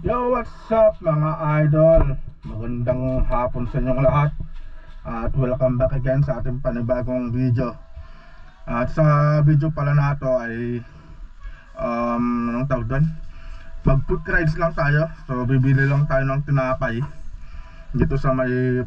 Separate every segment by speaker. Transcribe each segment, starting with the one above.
Speaker 1: Yo, what's up mga idol? Magandang hapon sa inyong lahat. At welcome back again sa ating panibagong video. At sa video pala na ito ay anong tawag doon? Mag quick rides lang tayo. So bibili lang tayo ng tinapay dito sa may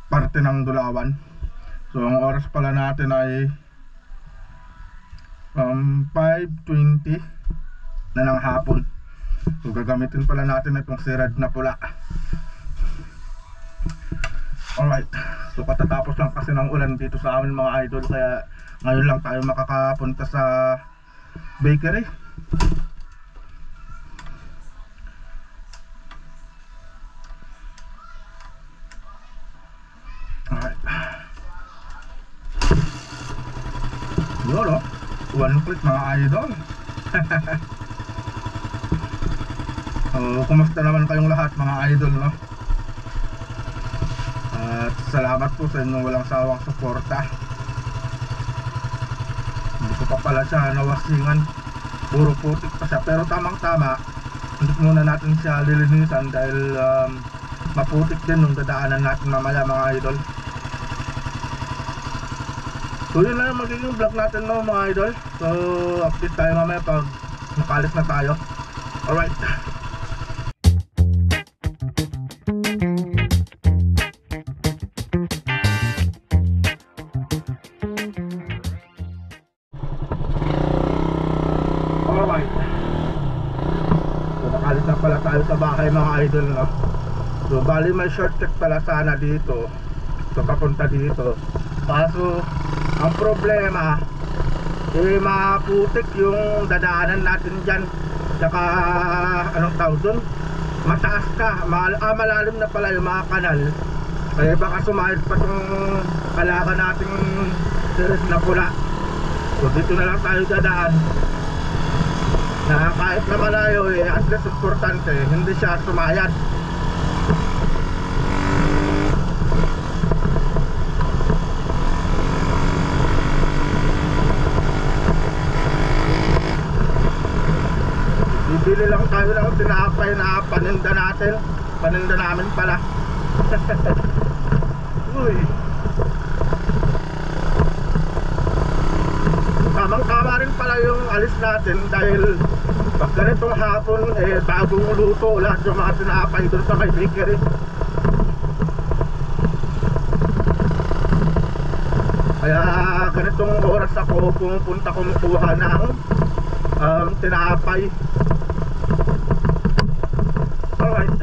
Speaker 1: parte ng Dulawan. So ang oras pala natin ay 5:20 na ng hapon. So gagamitin pala natin itong sirad na pula. Alright, so katatapos lang kasi ng ulan dito sa amin mga idol, kaya ngayon lang tayo makakapunta sa bakery. Alright, yun o, one click mga idol. Kumusta naman kayong lahat mga idol, no? At salamat po sa inyong walang sawang suporta. Hindi ko pa pala siya nawasingan, puro putik pa siya, pero tamang tama. Hindi muna natin siya lilinisan dahil maputik din nung dadaanan natin mamaya mga idol. So yun lang yung magiging vlog natin, no mga idol. So update tayo mamaya pag nakalis na tayo. Alright, na pala tayo sa bahay mga idol, no? So bali may shortcut pala sana dito, so papunta dito. Kaso ang problema maputik yung dadaanan natin dyan. Tsaka anong tawag dun, mataas ka, malalim na pala yung mga kanal, kaya baka sumahid pa tong kalakan nating sirit na pula. So dito na lang tayo dadaan, na kahit na malayo at least importante hindi siya sumayad. Bibili lang tayo ng tinapay na paninda natin, paninda namin pala. Uy, tamang-tama rin pala yung alis natin dahil pag ganitong hapon bagong luto lahat yung mga tinapay doon sa may bakery. Kaya ganitong oras ako pumunta kumukuha ng tinapay. Alright,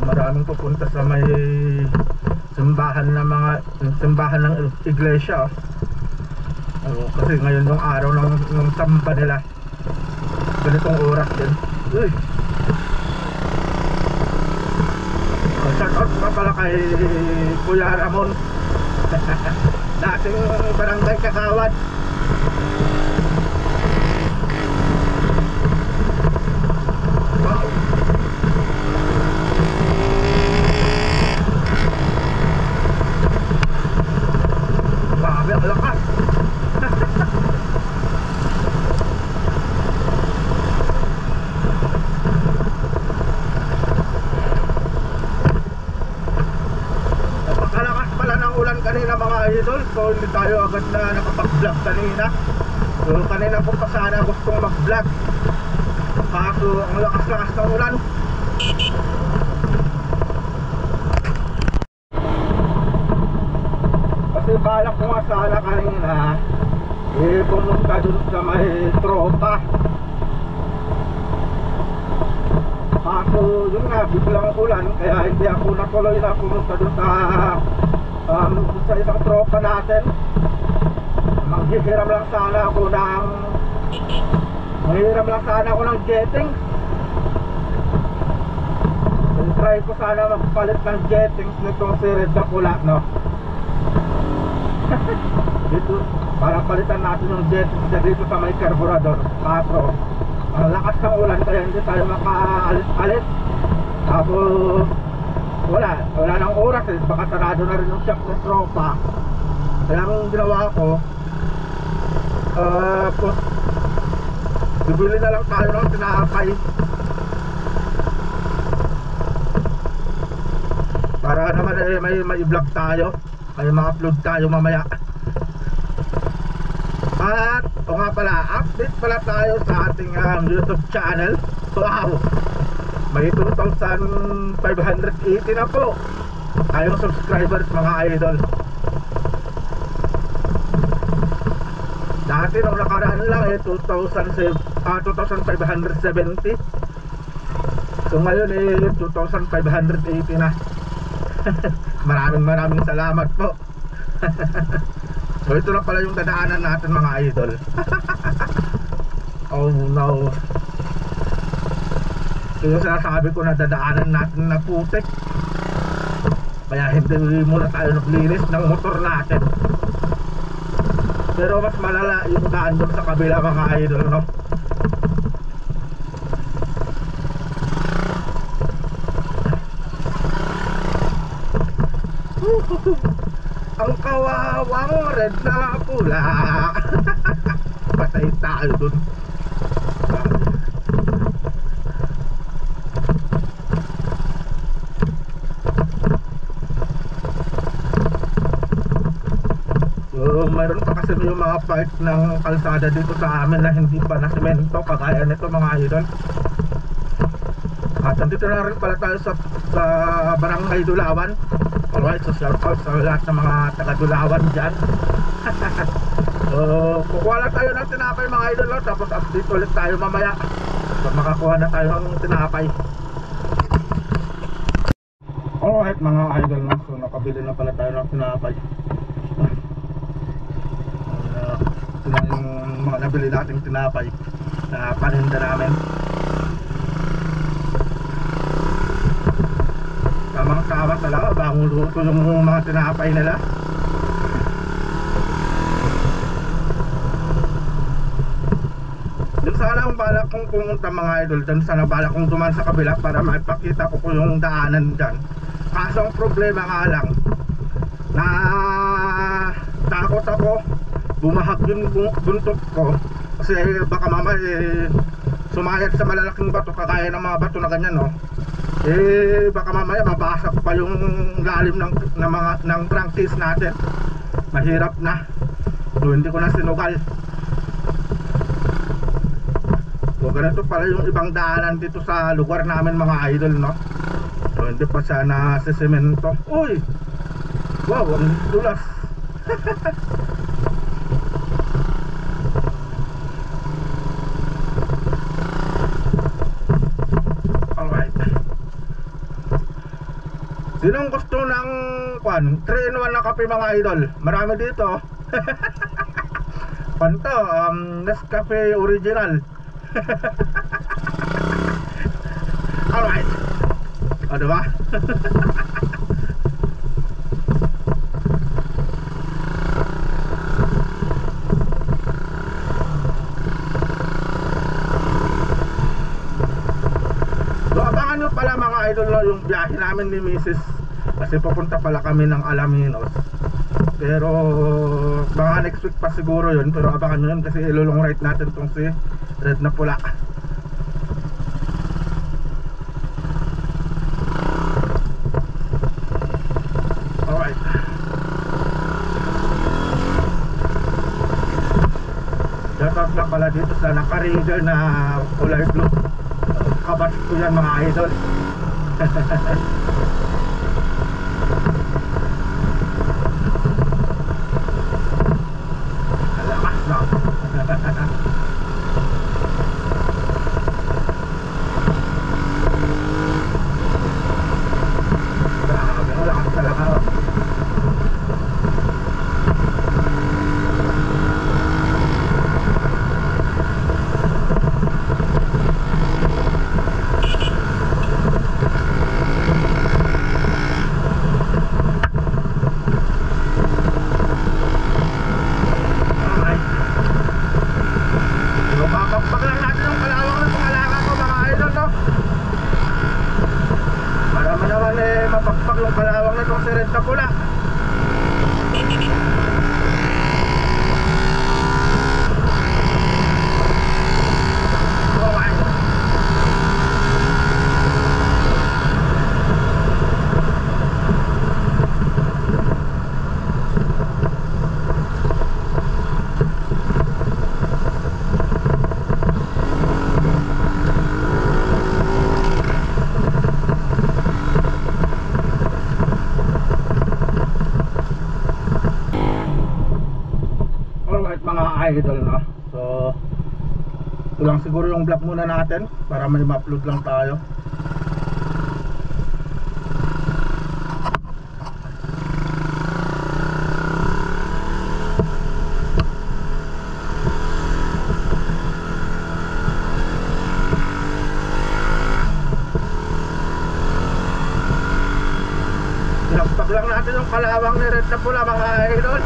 Speaker 1: maraming pupunta sa may simbahan ng iglesia. Kasi ngayon yung araw ng samba nila, ganitong oras din. Uy, shout out pa pala kay Kuya Ramon, dating barangay Kakawad. Wow, grabe ang lakas. Napakalakas pala ng ulan kanina mga idol, so hindi tayo agad na nakapag-vlog kanina. So kanina po pa sana gustong mag-vlog, kaso ang lakas-lakas ng ulan. Kasi balak ko nga sana kanina pumunta dun sa may tropa, kaso yun nga, biglang ulan, kaya hindi ako natuloy na pumunta dun sa isang tropa natin. Manghihiram lang sana ako ng jetting. Try ko sana magpalit ng jettings nitong sirit na pula, no? Dito, para palitan natin yung jettings na dito sa may carburetor. Kaso ang lakas ng ulan kaya hindi tayo makaalis-alis. Tapos wala nang oras baka sarado na rin yung shop ng tropa. Kaya ang ginawa ko, bibili na lang tayo ng tinapay para naman may vlog tayo, may ma-upload tayo mamaya. At o nga pala, update pala tayo sa ating YouTube channel. Wow, may 2,580 na po tayong subscribers mga idol. Dati nung nakaraan lang 2,570. So ngayon 2,580 na. maraming salamat po. So ito na pala yung dadaanan natin mga idol. Oh no. So yung sinasabi ko na dadaanan natin na putik, kaya hindi muna tayo naglinis ng motor natin. Pero mas malala yung daan doon sa kabila mga idol, no? Ang kawawang red na pula. Patay tayo dun. So mayroon pa kasi yung mga part ng kalsada dito sa amin na hindi pa na semento, kagaya nito mga idol. At nandito na rin pala tayo sa Barangay Dulawan. Alright, so shout out sa lahat ng mga taga-Dulawan dyan. So kukuha lang tayo ng tinapay mga idol, no? Tapos update ulit tayo mamaya so makakuha na tayo ng tinapay. Alright mga idol, no? So nakabili na pala tayo ng tinapay. Ito na yung mga nabili nating tinapay na paninda namin. Tamang-tama talaga, bagong luto yung mga tinapay nila. Doon sana ang balak kong pumunta mga idol, doon sana balak kong duman sa kabila para maipakita ko yung daanan dyan. Kaso ang problema nga lang, na takot ako bumahag yung buntot ko kasi baka mamaya sumayad sa malalaking bato, kagaya ng mga bato na ganyan, no? Baka mamaya mabasag pa yung lalim ng crankcase natin. Mahirap na. So hindi ko na sinugal. So ganito pala yung ibang daanan dito sa lugar namin mga idol, no? So hindi pa siya nasisemento. Uy! Wow, ang dulas. Sinong gusto ng 3-in-1 na kape mga idol? Marami dito. Panto, Nescafe original. Alright. O diba? So abangan nyo pala mga idol, no, yung biyahe namin ni Mrs. Kasi pupunta pala kami ng Alaminos. Pero baka next week pa siguro yun. Pero abangan nyo yun kasi ilulong right natin itong si red na pula. Alright. Shoutout lang pala dito sa naka-reader na kulay blue. Kabas ko yan mga idol. Alakas na. Grabe, alakas talaga. mga idol, no? So ito lang siguro yung vlog muna natin para may ma-upload lang tayo. Pinagpag lang natin yung kalawang ni Red na pula, mga idol.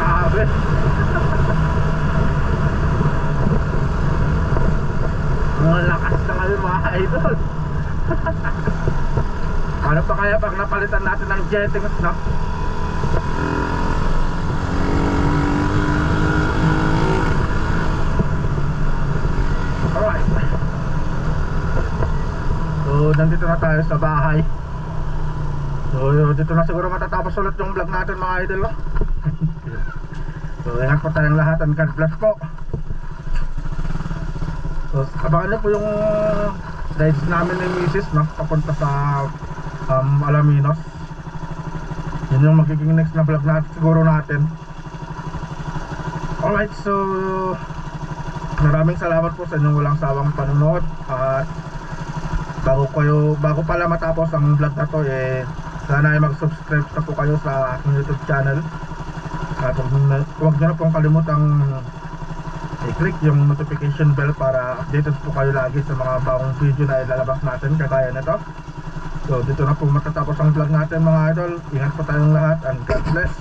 Speaker 1: Grabe. Ang lakas na ngayon, mga idol. Ano pa kaya pag napalitan natin ng jetting, no? Alright. So nandito na tayo sa bahay. So dito na siguro matatapos ulit yung vlog natin, mga idol, no? So ingat po tayong lahat and God bless po. So abangan nyo po yung rides namin ni Mrs., no? Papunta sa Alaminos. Yun yung magiging next na vlog natin siguro natin. Alright, so maraming salamat po sa inyong walang sawang panonood. At bago pala matapos ang vlog na to, sana ay mag-subscribe na po kayo sa aking YouTube channel. At huwag nyo na pong kalimutang i-click yung notification bell para updated po kayo lagi sa mga bagong video na ilalabas natin kagaya nito. So dito na po matatapos ang vlog natin, mga idol. Ingat po tayong lahat and God bless.